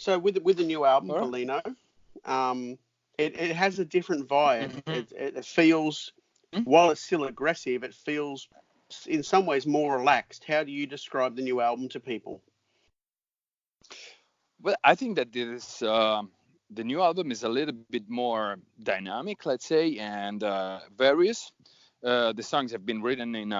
So with the new album, All right. Valeno, it has a different vibe. Mm-hmm. It feels, while it's still aggressive, it feels in some ways more relaxed. How do you describe the new album to people? Well, I think that the new album is a little bit more dynamic, let's say, and various. The songs have been written in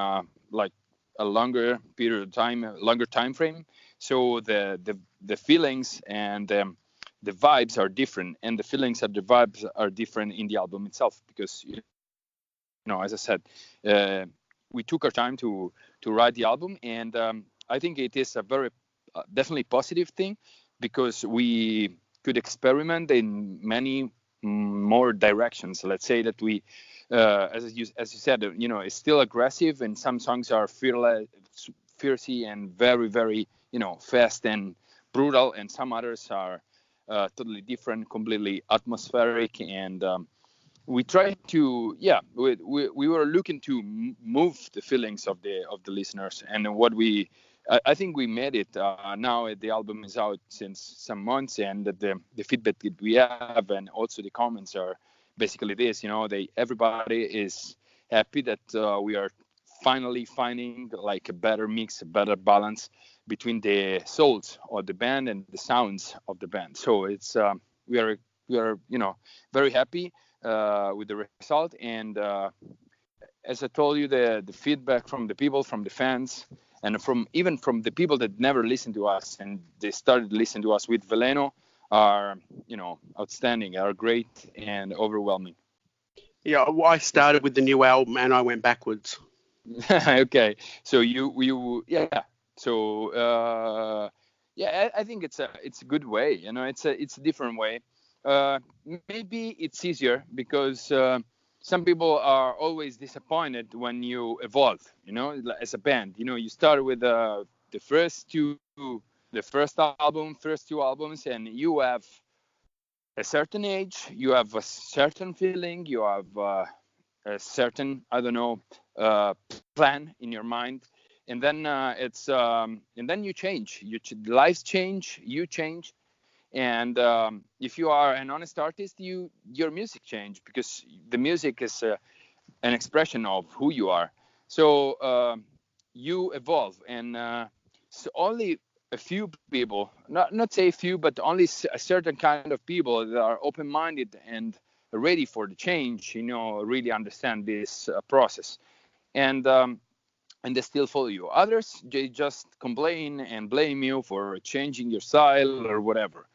like a longer period of time, a longer time frame. So the feelings and the vibes are different, and the feelings and the vibes are different in the album itself. Because as I said, we took our time to write the album, and I think it is a very definitely positive thing because we could experiment in many more directions. Let's say that we, as you said, it's still aggressive, and some songs are fiercey and very, very, fast and brutal, and some others are totally different, completely atmospheric, and we tried to, we were looking to move the feelings of the listeners, and what I think we made it. Now the album is out since some months, and the feedback that we have, and also the comments are basically this. Everybody is happy that we are finally finding like a better mix, a better balance between the souls of the band and the sounds of the band. So it's we are very happy with the result, and as I told you, the feedback from the people, from the fans, and even from the people that never listened to us and they started listening to us with Valeno are outstanding, are great and overwhelming. Yeah, well, I started with the new album and I went backwards. Okay, so you yeah, so I think it's a good way. It's a different way. Maybe it's easier because some people are always disappointed when you evolve, as a band. You start with the first album, first two albums, and you have a certain age, you have a certain feeling, you have a certain, I don't know, plan in your mind, and then and then you change. Lives change, you change, and if you are an honest artist, your music change because the music is an expression of who you are. So you evolve, and so only a few people, not say a few, but only a certain kind of people that are open-minded and ready for the change, really understand this process, and they still follow you. Others, they just complain and blame you for changing your style or whatever.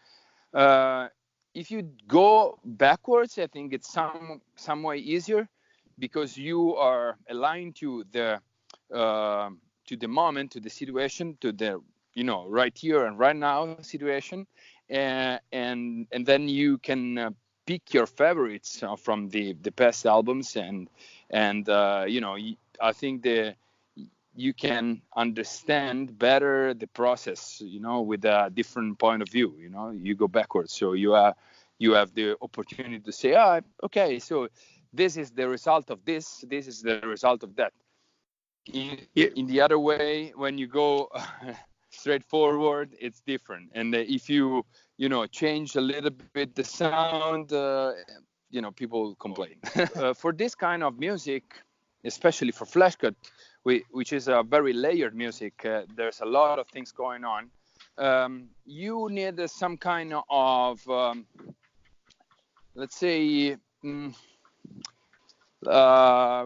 Uh, if you go backwards, I think it's some way easier because you are aligned to the moment, to the situation, to the right here and right now situation, and then you can pick your favorites from the past albums, and I think you can understand better the process, with a different point of view. You go backwards, so you have the opportunity to say, okay, so this is the result of this is the result of that. Yeah, In the other way, when you go straightforward, it's different, and if you change a little bit the sound, people complain. For this kind of music, especially for Fleshgod, which is a very layered music, there's a lot of things going on. You need some kind of, let's say, a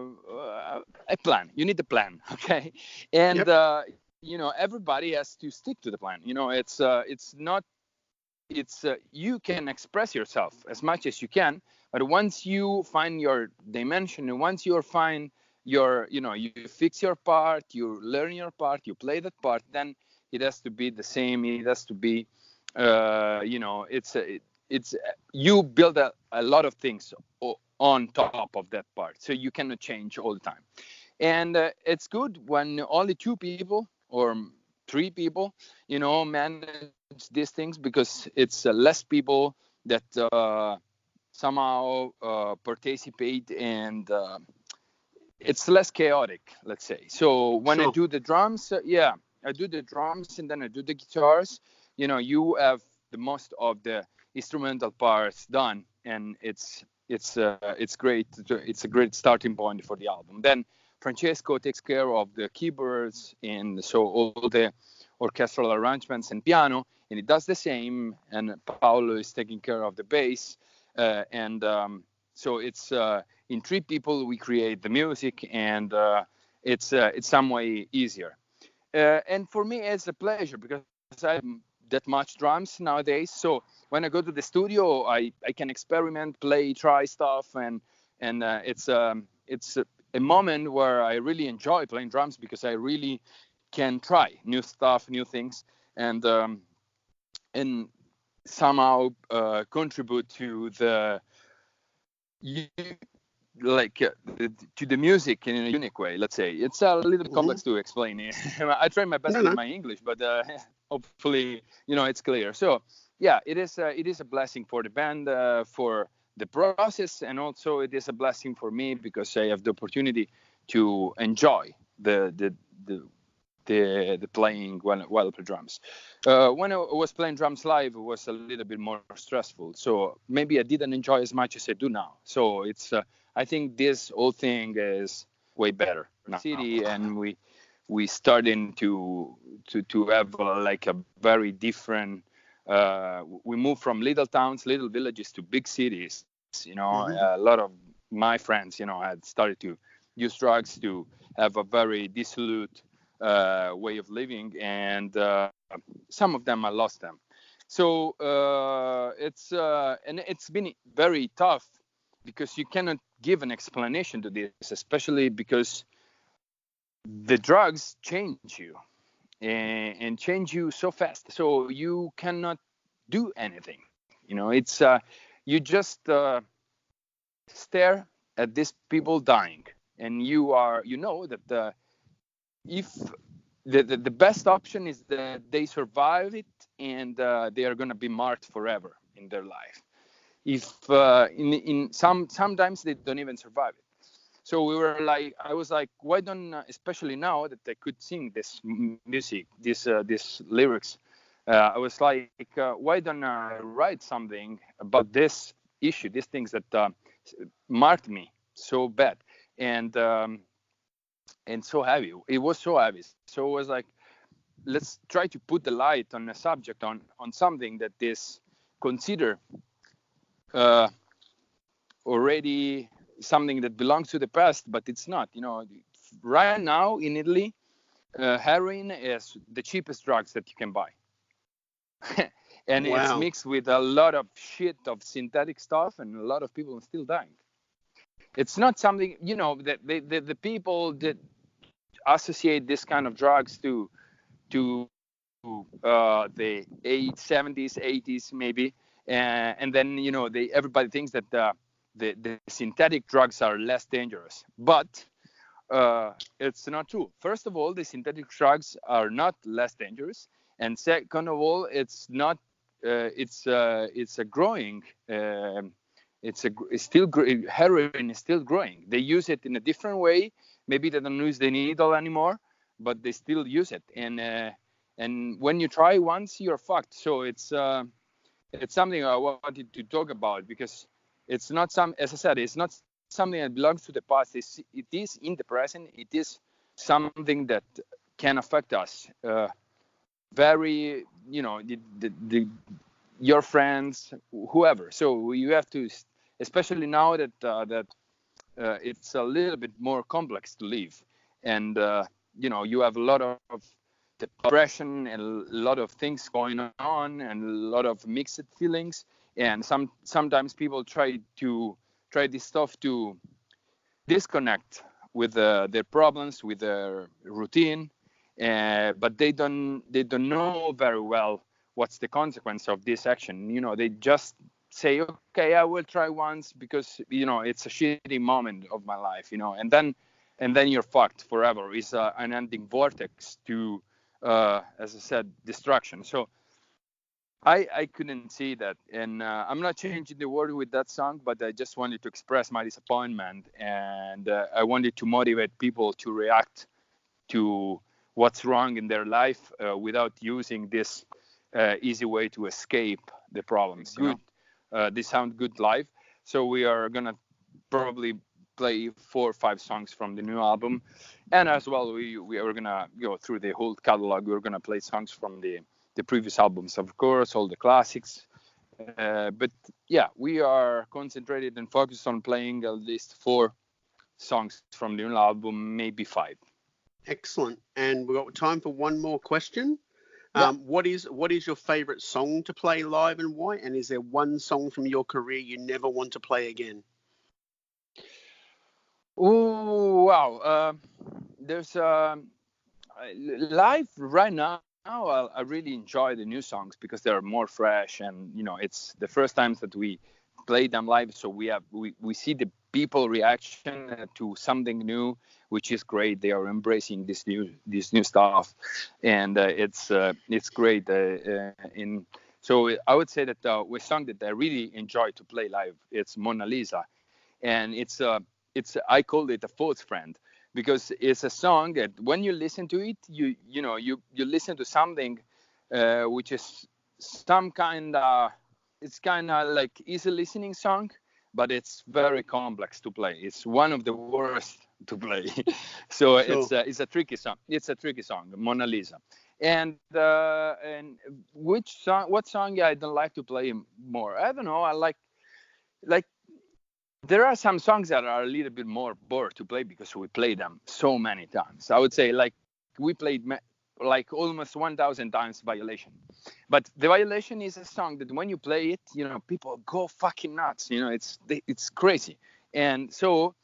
plan. You need a plan, okay? And yep. everybody has to stick to the plan. It's not. You can express yourself as much as you can, but once you find your dimension, and once you find you fix your part, you learn your part, you play that part, then it has to be the same. It has to be, it's you build a lot of things on top of that part, so you cannot change all the time. And it's good when only two people or three people, manage these things, because it's less people that somehow participate, and it's less chaotic, let's say. So when I Sure. do the drums, I do the drums, and then I do the guitars. You have the most of the instrumental parts done, and it's great. It's a great starting point for the album. Then Francesco takes care of the keyboards, and so all the orchestral arrangements and piano, and he does the same. And Paolo is taking care of the bass, so it's in three people we create the music, and it's some way easier. And for me, it's a pleasure because I have that much drums nowadays. So when I go to the studio, I can experiment, play, try stuff, and it's a moment where I really enjoy playing drums because I really can try new stuff, new things, and somehow contribute to the to the music in a unique way. Let's say it's a little bit complex to explain. I try my best with my English, but hopefully it's clear. So yeah, it is a blessing for the band, for the process, and also it is a blessing for me because I have the opportunity to enjoy the playing while I play drums. When I was playing drums live, it was a little bit more stressful. So maybe I didn't enjoy as much as I do now. So it's I think this whole thing is way better now. City, and we starting to have like a very different. We moved from little towns, little villages to big cities. A lot of my friends, had started to use drugs, to have a very dissolute way of living, and some of them I lost them. So it's been very tough because you cannot give an explanation to this, especially because the drugs change you and change you so fast. So you cannot do anything. It's you just stare at these people dying, and you know that if the best option is that they survive it, and they are going to be marked forever in their life. If sometimes they don't even survive it. So I was like, why don't, especially now that I could sing this music, these lyrics, I was like, why don't I write something about this issue, these things that marked me so bad, and so heavy. It was so heavy. So it was like, let's try to put the light on a subject, on something that is considered already something that belongs to the past, but it's not. Right now in Italy, heroin is the cheapest drugs that you can buy. And it's mixed with a lot of shit of synthetic stuff, and a lot of people are still dying. It's not something, that the people that associate this kind of drugs to the 70s, 80s maybe, and then everybody thinks that the synthetic drugs are less dangerous, but it's not true. First of all, the synthetic drugs are not less dangerous, and second of all, it's not. It's a growing. Heroin is still growing. They use it in a different way. Maybe they don't use the needle anymore, but they still use it. And when you try once, you're fucked. So it's something I wanted to talk about because it's not as I said, it's not something that belongs to the past. It is in the present. It is something that can affect us. Very, your friends, whoever. So you have to, especially now that it's a little bit more complex to live, and you have a lot of depression and a lot of things going on and a lot of mixed feelings, and sometimes people try this stuff to disconnect with their problems, with their routine, but they don't know very well what's the consequence of this action. They just say, okay, I will try once because it's a shitty moment of my life, and then you're fucked forever. It's an ending vortex to as I said, destruction. So I couldn't see that, and I'm not changing the world with that song, but I just wanted to express my disappointment, and I wanted to motivate people to react to what's wrong in their life without using this easy way to escape the problems. They sound good live. So we are gonna probably play 4 or 5 songs from the new album, and as well we are gonna go through the whole catalog. We're gonna play songs from the previous albums, of course, all the classics. But yeah, we are concentrated and focused on playing at least 4 songs from the new album, maybe 5. Excellent. And we've got time for one more question. Yeah. What is your favorite song to play live and why? And is there one song from your career you never want to play again? Oh wow! There's live right now. I really enjoy the new songs because they're more fresh, and it's the first times that we play them live, so we see the people reaction to something new, which is great. They are embracing this new stuff, and it's great. So I would say that the song that I really enjoy to play live, it's Mona Lisa, and it's I call it a false friend, because it's a song that when you listen to it, you listen to something which is some kind of, it's kind of like easy listening song, but it's very complex to play. It's one of the worst to play. So Sure. it's a tricky song. It's a tricky song, Mona Lisa. And what song I don't like to play more? I don't know. I like there are some songs that are a little bit more bored to play because we play them so many times. I would say like we played like almost 1,000 times Violation. But the Violation is a song that when you play it, people go fucking nuts. It's crazy. And so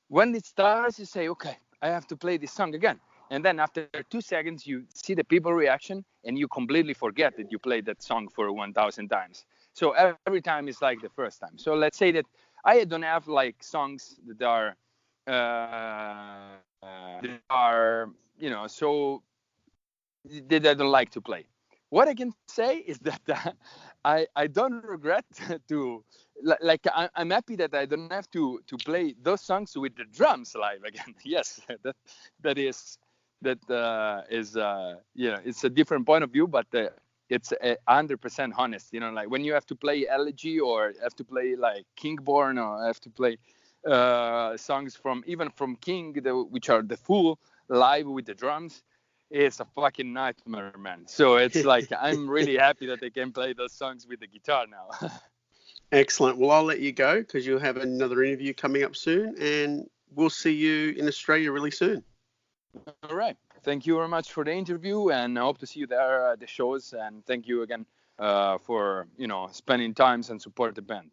when it starts, you say, okay, I have to play this song again. And then after 2 seconds, you see the people reaction and you completely forget that you played that song for 1,000 times. So every time is like the first time. So let's say that I don't have like songs that are so that I don't like to play. What I can say is that I don't regret to I'm happy that I don't have to play those songs with the drums live again. Yes, that is it's a different point of view, but it's 100% honest. Like when you have to play Elegy or have to play like Kingborn or have to play songs from King, which are the full live with the drums. It's a fucking nightmare, man. So it's like I'm really happy that I can play those songs with the guitar now. Excellent. Well, I'll let you go because you'll have another interview coming up soon, and we'll see you in Australia really soon. All right. Thank you very much for the interview, and I hope to see you there at the shows. And thank you again for spending time and support the band.